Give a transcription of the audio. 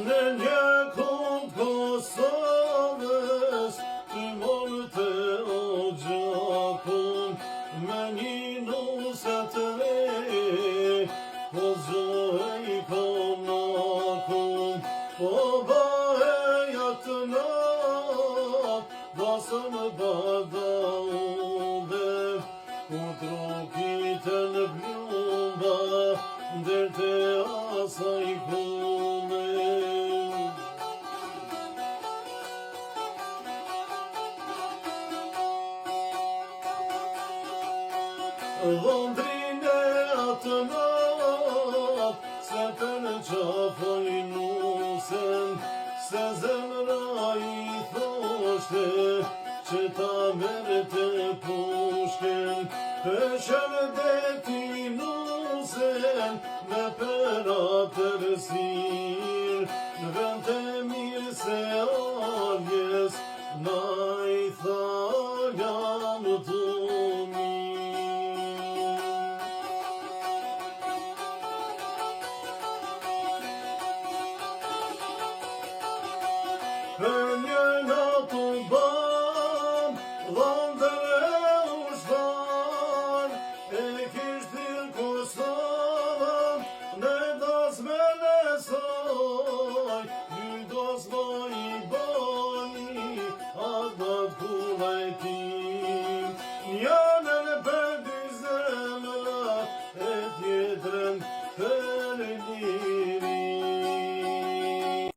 Në një kund Kosovës të morë të o gjakun me një nusat re po zëj konakun po baheja të nat basëm badaude ku trokite në blumba ndër të asaj kune. Dhondrine atë nat se për në qafoj nusen se zemra i thoshte që ta merë të pushken pëshën deti nusen me përa përsir në vend të mirë se aljes na i tha